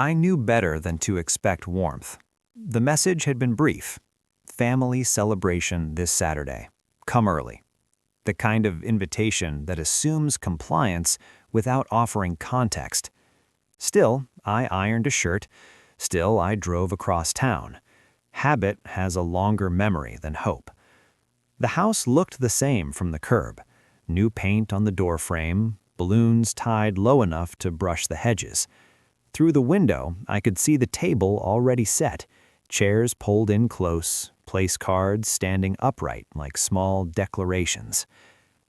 I knew better than to expect warmth. The message had been brief. Family celebration this Saturday. Come early. The kind of invitation that assumes compliance without offering context. Still, I ironed a shirt. Still, I drove across town. Habit has a longer memory than hope. The house looked the same from the curb. New paint on the doorframe, balloons tied low enough to brush the hedges. Through the window, I could see the table already set, chairs pulled in close, place cards standing upright like small declarations.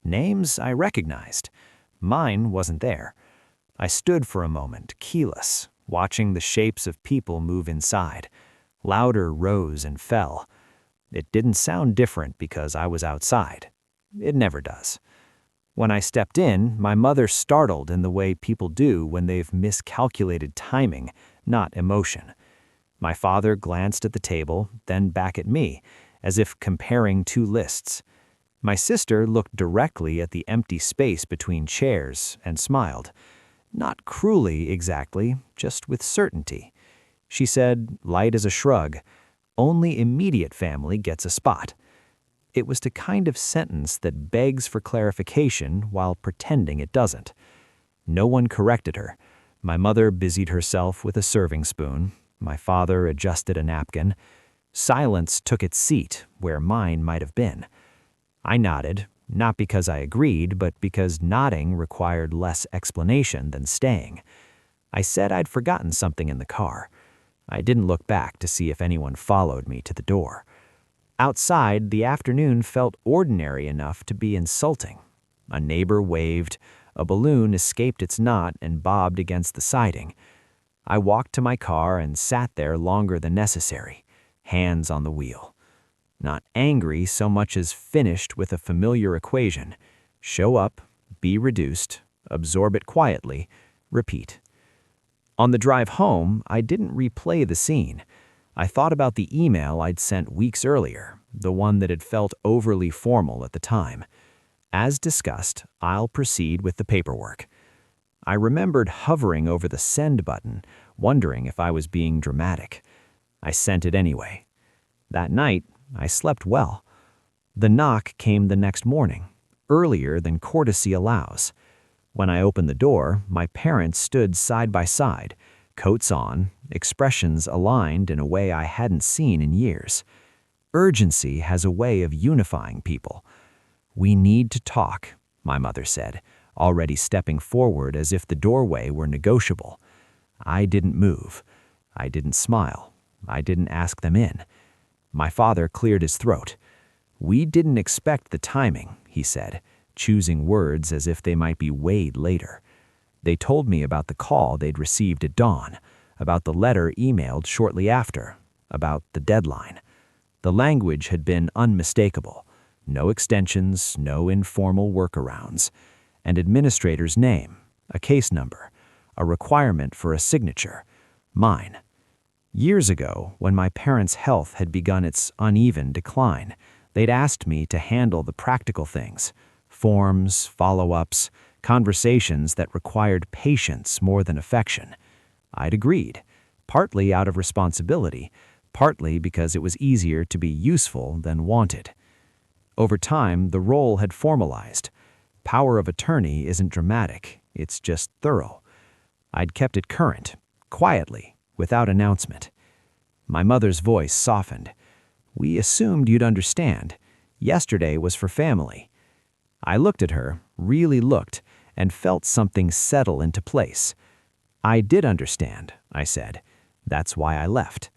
Names I recognized. Mine wasn't there. I stood for a moment, keyless, watching the shapes of people move inside. Louder rose and fell. It didn't sound different because I was outside. It never does. When I stepped in, my mother startled in the way people do when they've miscalculated timing, not emotion. My father glanced at the table, then back at me, as if comparing two lists. My sister looked directly at the empty space between chairs and smiled. Not cruelly exactly, just with certainty. She said, light as a shrug, "Only immediate family gets a spot." It was the kind of sentence that begs for clarification while pretending it doesn't. No one corrected her. My mother busied herself with a serving spoon. My father adjusted a napkin. Silence took its seat where mine might have been. I nodded, not because I agreed, but because nodding required less explanation than staying. I said I'd forgotten something in the car. I didn't look back to see if anyone followed me to the door. Outside, the afternoon felt ordinary enough to be insulting. A neighbor waved, a balloon escaped its knot and bobbed against the siding. I walked to my car and sat there longer than necessary, hands on the wheel. Not angry so much as finished with a familiar equation. Show up, be reduced, absorb it quietly, repeat. On the drive home, I didn't replay the scene. I thought about the email I'd sent weeks earlier, the one that had felt overly formal at the time. As discussed, I'll proceed with the paperwork. I remembered hovering over the send button, wondering if I was being dramatic. I sent it anyway. That night, I slept well. The knock came the next morning, earlier than courtesy allows. When I opened the door, my parents stood side by side, coats on, expressions aligned in a way I hadn't seen in years. Urgency has a way of unifying people. "We need to talk," my mother said, already stepping forward as if the doorway were negotiable. I didn't move. I didn't smile. I didn't ask them in. My father cleared his throat. "We didn't expect the timing," he said, choosing words as if they might be weighed later. They told me about the call they'd received at dawn, about the letter emailed shortly after, about the deadline. The language had been unmistakable. No extensions, no informal workarounds. An administrator's name, a case number, a requirement for a signature, mine. Years ago, when my parents' health had begun its uneven decline, they'd asked me to handle the practical things, forms, follow-ups, conversations that required patience more than affection. I'd agreed, partly out of responsibility, partly because it was easier to be useful than wanted. Over time, the role had formalized. Power of attorney isn't dramatic, it's just thorough. I'd kept it current, quietly, without announcement. My mother's voice softened. "We assumed you'd understand. Yesterday was for family." I looked at her, really looked, and felt something settle into place. "I did understand," I said. "That's why I left."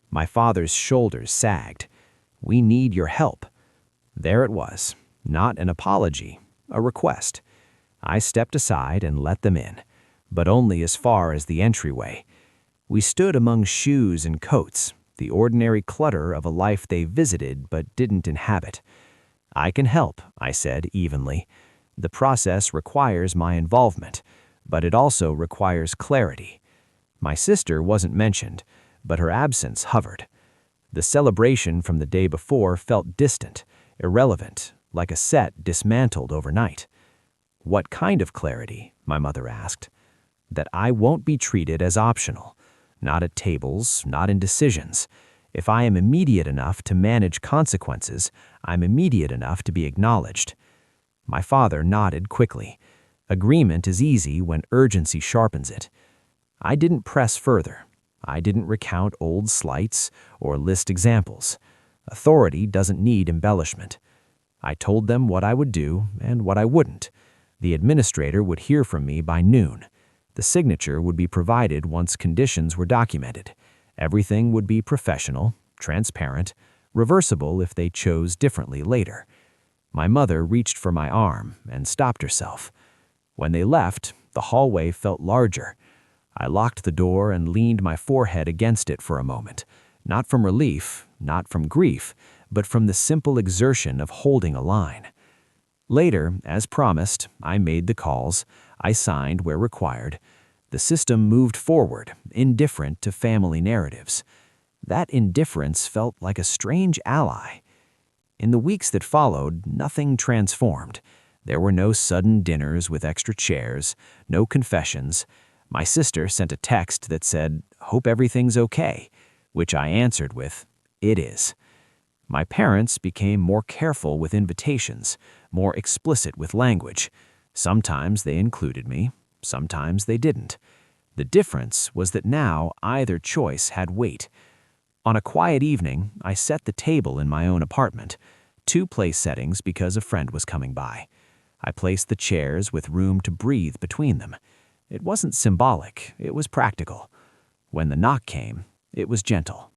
My father's shoulders sagged. "We need your help." There it was, not an apology, a request. I stepped aside and let them in, but only as far as the entryway. We stood among shoes and coats, the ordinary clutter of a life they visited but didn't inhabit. "I can help," I said evenly. "The process requires my involvement, but it also requires clarity." My sister wasn't mentioned, but her absence hovered. The celebration from the day before felt distant, irrelevant, like a set dismantled overnight. "What kind of clarity?" my mother asked. "That I won't be treated as optional. not at tables, not in decisions. If I am immediate enough to manage consequences, I'm immediate enough to be acknowledged. My father nodded quickly. Agreement is easy when urgency sharpens it. I didn't press further. I didn't recount old slights or list examples. Authority doesn't need embellishment. I told them what I would do and what I wouldn't. The administrator would hear from me by noon. The signature would be provided once conditions were documented. Everything would be professional, transparent, reversible if they chose differently later. My mother reached for my arm and stopped herself. When they left, the hallway felt larger. I locked the door and leaned my forehead against it for a moment, not from relief, not from grief, but from the simple exertion of holding a line. Later, as promised, I made the calls. I signed where required. The system moved forward, indifferent to family narratives. That indifference felt like a strange ally. In the weeks that followed, nothing transformed. There were no sudden dinners with extra chairs, no confessions. My sister sent a text that said, "Hope everything's okay," which I answered with, "It is." My parents became more careful with invitations, more explicit with language. Sometimes they included me, sometimes they didn't. The difference was that now either choice had weight. On a quiet evening, I set the table in my own apartment, 2 place settings because a friend was coming by. I placed the chairs with room to breathe between them. It wasn't symbolic, it was practical. When the knock came, it was gentle.